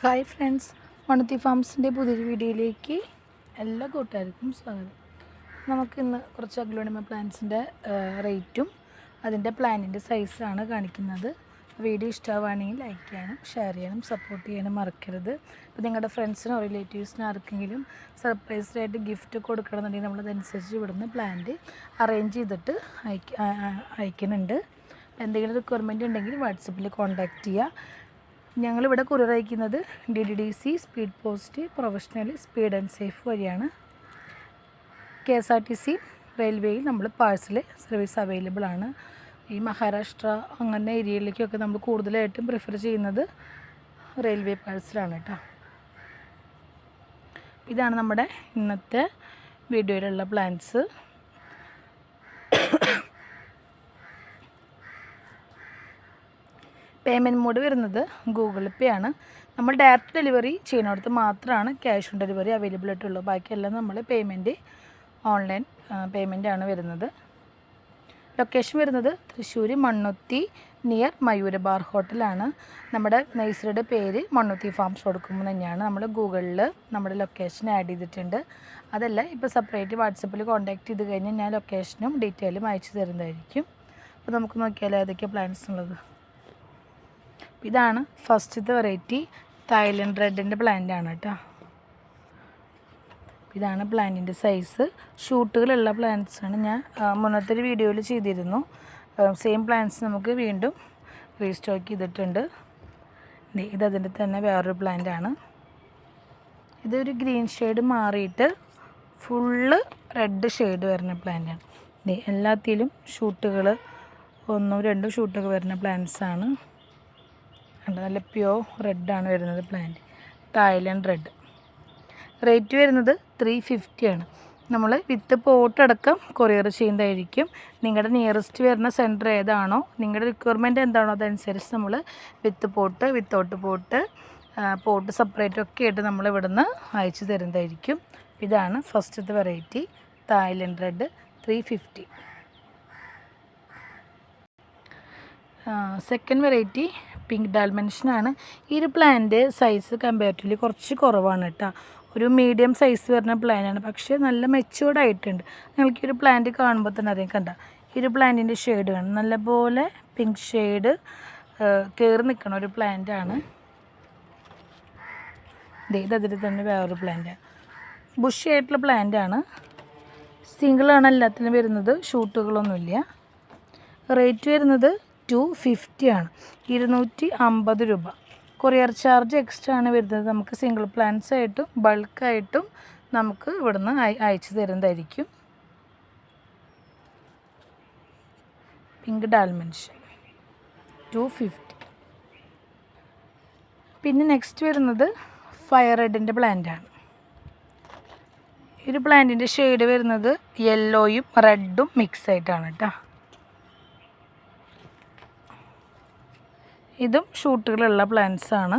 Hi friends, മണത്തി ഫാംസിൻ്റെ പുതിയൊരു വീഡിയോയിലേക്ക് എല്ലാ കൂട്ടുകാർക്കും സ്വാഗതം. നമുക്കിന്ന് കുറച്ച് അഗ്ലോണിമ പ്ലാന്റ്സിൻ്റെ റേറ്റും അതിൻ്റെ പ്ലാന്റിൻ്റെ സൈസാണ് കാണിക്കുന്നത്. വീഡിയോ ഇഷ്ടമാവുകയാണെങ്കിൽ ലൈക്ക് ചെയ്യാനും ഷെയർ ചെയ്യാനും സപ്പോർട്ട് ചെയ്യാനും മറക്കരുത്. അപ്പോൾ നിങ്ങളുടെ ഫ്രണ്ട്സിനോ റിലേറ്റീവ്സിനോ ആർക്കെങ്കിലും സർപ്രൈസായിട്ട് ഗിഫ്റ്റ് കൊടുക്കണമെന്നുണ്ടെങ്കിൽ നമ്മളതനുസരിച്ച് ഇവിടുന്ന് പ്ലാന്റ് അറേഞ്ച് ചെയ്തിട്ട് അയക്കുന്നുണ്ട്. എന്തെങ്കിലും റിക്വയർമെൻറ്റ് ഉണ്ടെങ്കിൽ വാട്സപ്പിൽ കോൺടാക്റ്റ് ചെയ്യുക. ഞങ്ങളിവിടെ കൊറിയർ അയക്കുന്നത് DDDC, speed post, professional, speed and safe വഴിയാണ്. KSRTC റെയിൽവേയിൽ നമ്മൾ പാഴ്സൽ സർവീസ് അവൈലബിൾ ആണ്. ഈ മഹാരാഷ്ട്ര അങ്ങനെ ഏരിയയിലേക്കൊക്കെ നമ്മൾ കൂടുതലായിട്ടും പ്രിഫർ ചെയ്യുന്നത് റെയിൽവേ പാഴ്സലാണ് കേട്ടോ. ഇതാണ് നമ്മുടെ ഇന്നത്തെ വീഡിയോയിലുള്ള പ്ലാൻസ്. പേയ്മെൻറ്റ് മോഡ് വരുന്നത് ഗൂഗിൾ പേ ആണ്. നമ്മൾ ഡയറക്റ്റ് ഡെലിവറി ചെയ്യുന്നിടത്ത് മാത്രമാണ് ക്യാഷ് ഓൺ ഡെലിവറി അവൈലബിൾ ആയിട്ടുള്ളൂ. ബാക്കിയെല്ലാം നമ്മൾ പേയ്മെൻറ്റ് ഓൺലൈൻ പേയ്മെൻറ്റാണ് വരുന്നത്. ലൊക്കേഷൻ വരുന്നത് തൃശ്ശൂർ മണ്ണുത്തി നിയർ മയൂര ബാർ ഹോട്ടലാണ്. നമ്മുടെ നഴ്സറിയുടെ പേര് മണ്ണുത്തി ഫാംസ് കൊടുക്കുമ്പോൾ തന്നെയാണ്. നമ്മൾ ഗൂഗിളിൽ നമ്മുടെ ലൊക്കേഷൻ ആഡ് ചെയ്തിട്ടുണ്ട്. അതല്ല ഇപ്പോൾ സെപ്പറേറ്റ് വാട്സപ്പിൽ കോൺടാക്ട് ചെയ്ത് കഴിഞ്ഞാൽ ഞാൻ ലൊക്കേഷനും ഡീറ്റെയിലും അയച്ചു തരുന്നതായിരിക്കും. അപ്പോൾ നമുക്ക് നോക്കിയാലോ ഏതൊക്കെ പ്ലാൻസ് ഉള്ളത്. ഇതാണ് ഫസ്റ്റത്തെ വെറൈറ്റി, തായ്ലൻഡ് റെഡിൻ്റെ പ്ലാന്റ് ആണ് കേട്ടോ. ഇതാണ് പ്ലാന്റിൻ്റെ സൈസ്. ഷൂട്ടുകളുള്ള പ്ലാന്റ്സാണ്. ഞാൻ മുന്നത്തെ ഒരു വീഡിയോയിൽ ചെയ്തിരുന്നു. സെയിം പ്ലാന്റ്സ് നമുക്ക് വീണ്ടും റീസ്റ്റോക്ക് ചെയ്തിട്ടുണ്ട്. ഇതതിൻ്റെ തന്നെ വേറൊരു പ്ലാന്റ് ആണ്. ഇതൊരു ഗ്രീൻ ഷെയ്ഡ് മാറിയിട്ട് ഫുള്ള് റെഡ് ഷെയ്ഡ് വരുന്ന പ്ലാന്റാണ്. എല്ലാത്തിലും ഷൂട്ടുകൾ 1-2 ഷൂട്ടൊക്കെ വരുന്ന പ്ലാന്റ്സാണ്. നല്ല പ്യോർ റെഡാണ് വരുന്നത് പ്ലാന്റ്, തായ്ലൻഡ് റെഡ്. റേറ്റ് വരുന്നത് 350 ആണ്. നമ്മൾ വിത്ത് പോട്ട് അടക്കം കൊറിയർ ചെയ്യുന്നതായിരിക്കും. നിങ്ങളുടെ നിയറസ്റ്റ് വരുന്ന സെൻറ്റർ ഏതാണോ, നിങ്ങളുടെ റിക്വയർമെൻറ്റ് എന്താണോ അതനുസരിച്ച് നമ്മൾ with pot, without pot, pot separate ഒക്കെ ആയിട്ട് നമ്മൾ ഇവിടുന്ന് അയച്ചു തരുന്നതായിരിക്കും. ഇതാണ് ഫസ്റ്റത്തെ variety, Thailand red, 350. Second variety pink ഡാൽമെൻഷനാണ്. ഈ ഒരു പ്ലാന്റ് സൈസ് കമ്പാരിറ്റീവ്ലി കുറച്ച് കുറവാണ് കേട്ടോ. ഒരു മീഡിയം സൈസ് വരുന്ന പ്ലാന്റാണ്, പക്ഷേ നല്ല മെച്യൂർഡ് ആയിട്ടുണ്ട്. നിങ്ങൾക്ക് ഈ ഒരു പ്ലാന്റ് കാണുമ്പോൾ തന്നെ അറിയാം. കണ്ട ഈ ഒരു പ്ലാന്റിൻ്റെ ഷെയ്ഡ് കാണും, നല്ലപോലെ പിങ്ക് ഷെയ്ഡ് കയറി നിൽക്കണ ഒരു പ്ലാന്റാണ്. ഇതതിൽ തന്നെ വേറൊരു പ്ലാന്റാണ്, ബുഷി ആയിട്ടുള്ള പ്ലാന്റാണ്. സിംഗിളാണ് എല്ലാത്തിനും വരുന്നത്, ഷൂട്ടുകളൊന്നുമില്ല. റേറ്റ് വരുന്നത് 250 ആണ്, 250 രൂപ. കൊറിയർ ചാർജ് എക്സ്ട്രാ ആണ് വരുന്നത്. നമുക്ക് സിംഗിൾ പ്ലാന്റ്സ് ആയിട്ടും ബൾക്കായിട്ടും നമുക്ക് ഇവിടുന്ന് അയച്ചു തരുന്നതായിരിക്കും. പിങ്ക് ഡാൽമെൻഷൻ 250. പിന്നെ നെക്സ്റ്റ് വരുന്നത് ഫയർ റെഡിൻ്റെ പ്ലാന്റാണ്. ഈ ഒരു പ്ലാന്റിൻ്റെ ഷെയ്ഡ് വരുന്നത് യെല്ലോയും റെഡും മിക്സ് ആയിട്ടാണ് കേട്ടോ. ഇതും ഷൂട്ടുകളുള്ള പ്ലാന്റ്സാണ്.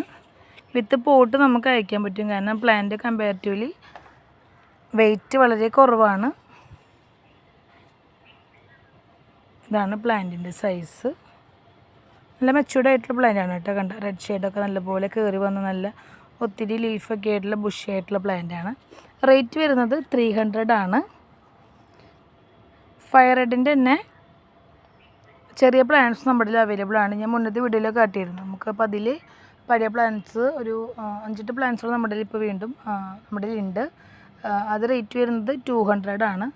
വിത്ത് പോട്ട് നമുക്ക് അയക്കാൻ പറ്റും, കാരണം പ്ലാന്റ് കമ്പാരിറ്റീവ്ലി വെയിറ്റ് വളരെ കുറവാണ്. ഇതാണ് പ്ലാന്റിൻ്റെ സൈസ്. നല്ല മെച്യൂർഡ് ആയിട്ടുള്ള പ്ലാന്റാണ് കേട്ടോ. കണ്ട റെഡ് ഷെയ്ഡൊക്കെ നല്ലപോലെ കയറി വന്ന് നല്ല ഒത്തിരി ലീഫൊക്കെ ആയിട്ടുള്ള ബുഷി ആയിട്ടുള്ള പ്ലാന്റാണ്. റേറ്റ് വരുന്നത് 300 ആണ്. ഫയർ റെഡിൻ്റെ തന്നെ ചെറിയ പ്ലാന്റ്സ് നമ്മുടെ അവൈലബിൾ ആണ്. ഞാൻ മുന്നത്തെ വീഡിയോയിൽ കാട്ടിയിരുന്നു. നമുക്കപ്പോൾ അതിൽ പഴയ പ്ലാന്റ്സ് ഒരു 5-8 പ്ലാന്റ്സുകൾ നമ്മുടെ ഇപ്പോൾ വീണ്ടും നമ്മുടെ ഉണ്ട്. അത് റേറ്റ് വരുന്നത് 200 ആണ്.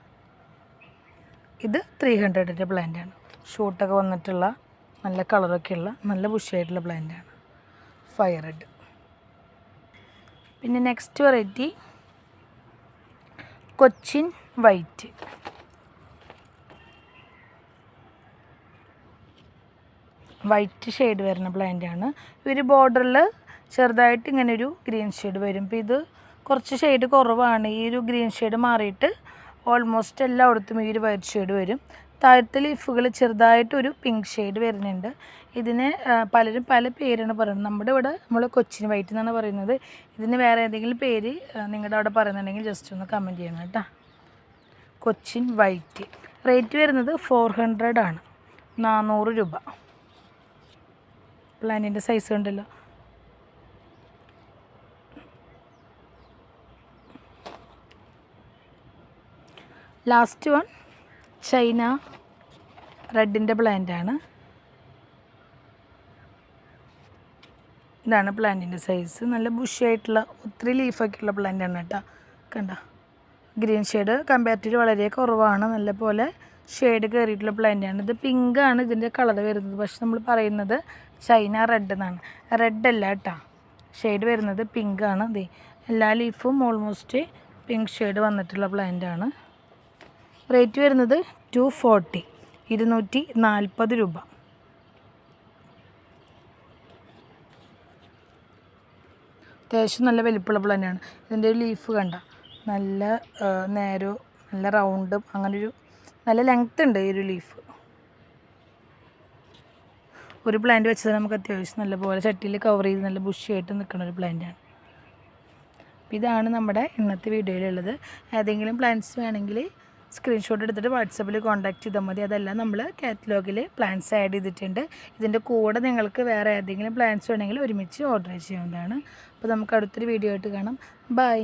ഇത് 300ൻ്റെ പ്ലാന്റാണ്. ഷൂട്ടൊക്കെ വന്നിട്ടുള്ള നല്ല കളറൊക്കെ ഉള്ള നല്ല ബുഷിയായിട്ടുള്ള പ്ലാന്റാണ് ഫയർ റെഡ്. പിന്നെ next variety Cochin white. White shade വരുന്ന പ്ലാന്റാണ്. ഒരു ബോർഡറിൽ ചെറുതായിട്ട് ഇങ്ങനൊരു ഗ്രീൻ ഷെയ്ഡ് വരും. ഇപ്പോൾ ഇത് കുറച്ച് ഷെയ്ഡ് കുറവാണ്. ഈ ഒരു ഗ്രീൻ ഷെയ്ഡ് മാറിയിട്ട് ഓൾമോസ്റ്റ് എല്ലായിടത്തും ഈ ഒരു വൈറ്റ് ഷെയ്ഡ് വരും. താഴത്തെ ലീഫുകൾ ചെറുതായിട്ടൊരു പിങ്ക് ഷെയ്ഡ് വരുന്നുണ്ട്. ഇതിന് പലരും പല പേരാണ് പറയുന്നത്. നമ്മുടെ ഇവിടെ നമ്മൾ കൊച്ചിൻ വൈറ്റ് എന്നാണ് പറയുന്നത്. ഇതിന് വേറെ ഏതെങ്കിലും പേര് നിങ്ങളുടെ അവിടെ പറയുന്നുണ്ടെങ്കിൽ ജസ്റ്റ് ഒന്ന് കമൻറ്റ് ചെയ്യണം കേട്ടോ. കൊച്ചിൻ വൈറ്റ്. റേറ്റ് വരുന്നത് 400 ആണ്, 400 രൂപ. പ്ലാന്റിൻ്റെ സൈസ് ഉണ്ടല്ലോ. ലാസ്റ്റ് വൺ ചൈന റെഡിൻ്റെ പ്ലാന്റാണ്. ഇതാണ് പ്ലാന്റിൻ്റെ സൈസ്. നല്ല ബുഷിയായിട്ടുള്ള ഒത്തിരി ലീഫൊക്കെയുള്ള പ്ലാന്റാണ് കേട്ടോ. കണ്ട ഗ്രീൻ ഷെയ്ഡ് കമ്പാരിറ്റീവ് വളരെ കുറവാണ്. നല്ല പോലെ ഷെയ്ഡ് കയറിയിട്ടുള്ള പ്ലാന്റാണ്. ഇത് പിങ്കാണ് ഇതിൻ്റെ കളർ വരുന്നത്. പക്ഷെ നമ്മൾ പറയുന്നത് ചൈന റെഡ് എന്നാണ്. റെഡ് അല്ല കേട്ടോ, ഷെയ്ഡ് വരുന്നത് പിങ്കാണ്. ദേ എല്ലാ ലീഫും ഓൾമോസ്റ്റ് പിങ്ക് ഷെയ്ഡ് വന്നിട്ടുള്ള പ്ലാന്റാണ്. റേറ്റ് വരുന്നത് 240, 240 രൂപ. അത്യാവശ്യം നല്ല വലിപ്പമുള്ള പ്ലാന്റാണ്. ഇതിൻ്റെ ലീഫ് കണ്ട നല്ല നേരോ നല്ല റൗണ്ടും അങ്ങനൊരു നല്ല ലെങ്ത് ഉണ്ട് ഈ ഒരു ലീഫ്. ഒരു പ്ലാന്റ് വെച്ചത് നമുക്ക് അത്യാവശ്യം നല്ലപോലെ ചട്ടിയിൽ കവർ ചെയ്ത് നല്ല ബുഷിയായിട്ട് നിൽക്കുന്ന ഒരു പ്ലാന്റാണ്. അപ്പോൾ ഇതാണ് നമ്മുടെ ഇന്നത്തെ വീഡിയോയിലുള്ളത്. ഏതെങ്കിലും പ്ലാന്റ്സ് വേണമെങ്കിൽ സ്ക്രീൻഷോട്ട് എടുത്തിട്ട് വാട്സപ്പിൽ കോൺടാക്റ്റ് ചെയ്താൽ മതി. അതെല്ലാം നമ്മൾ കാറ്റലോഗിൽ പ്ലാന്റ്സ് ആഡ് ചെയ്തിട്ടുണ്ട്. ഇതിൻ്റെ കൂടെ നിങ്ങൾക്ക് വേറെ ഏതെങ്കിലും പ്ലാന്റ്സ് വേണമെങ്കിൽ ഒരുമിച്ച് ഓർഡർ ചെയ്യാവുന്നതാണ്. അപ്പോൾ നമുക്ക് അടുത്തൊരു വീഡിയോ ആയിട്ട് കാണാം. ബൈ.